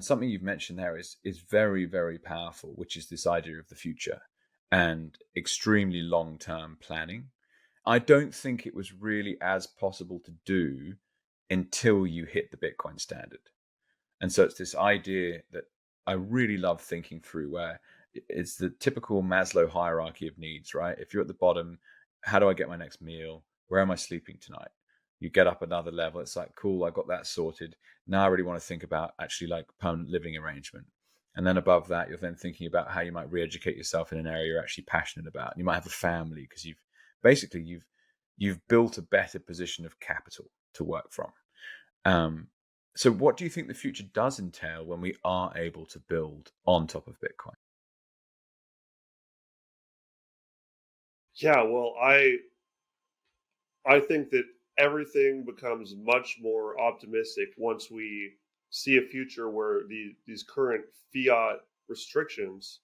Something you've mentioned there is very, very powerful, which is this idea of the future and extremely long-term planning. I don't think it was really as possible to do until you hit the Bitcoin standard. And so it's this idea that I really love thinking through, where it's the typical Maslow hierarchy of needs, right? If you're at the bottom, how do I get my next meal? Where am I sleeping tonight? You get up another level. It's like, cool, I got that sorted. Now I really want to think about actually like permanent living arrangement. And then above that, you're then thinking about how you might re-educate yourself in an area you're actually passionate about. And you might have a family because you've built a better position of capital to work from. Um, so what do you think the future does entail when we are able to build on top of Bitcoin? Yeah, well, I think that everything becomes much more optimistic once we see a future where these current fiat restrictions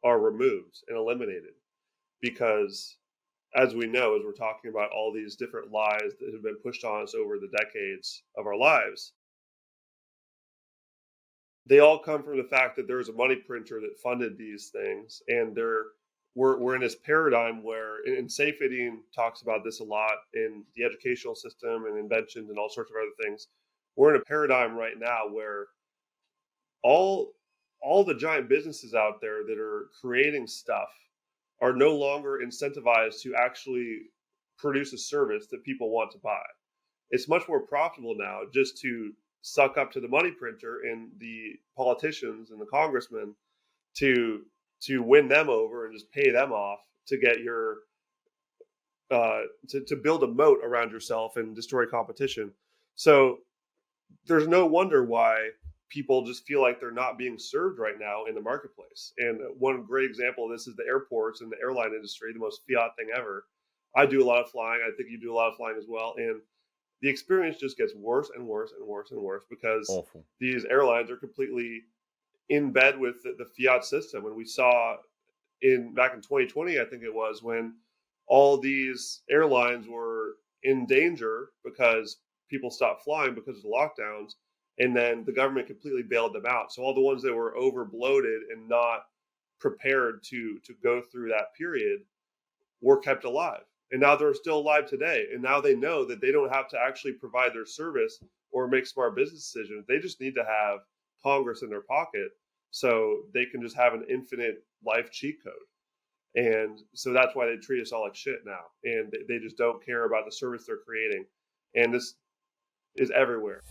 are removed and eliminated. Because, as we know, as we're talking about all these different lies that have been pushed on us over the decades of our lives, they all come from the fact that there's a money printer that funded these things, and we're in this paradigm where, and Safe Eating talks about this a lot in the educational system and inventions and all sorts of other things. We're in a paradigm right now where all all the giant businesses out there that are creating stuff are no longer incentivized to actually produce a service that people want to buy. It's much more profitable now just to suck up to the money printer and the politicians and the congressmen to win them over and just pay them off to get your to build a moat around yourself and destroy competition. So there's no wonder why people just feel like they're not being served right now in the marketplace. And one great example of this is the airports and the airline industry, the most fiat thing ever. I do a lot of flying. I think you do a lot of flying as well. And the experience just gets worse and worse and worse and worse because Awful. these airlines are completely in bed with the fiat system. And we saw in back in 2020, I think it was, when all these airlines were in danger because people stopped flying because of the lockdowns, and then the government completely bailed them out. So all the ones that were over bloated and not prepared to go through that period were kept alive. And now they're still alive today. And now they know that they don't have to actually provide their service or make smart business decisions. They just need to have Congress in their pocket so they can just have an infinite life cheat code. And so that's why they treat us all like shit now. And they just don't care about the service they're creating. And this is everywhere.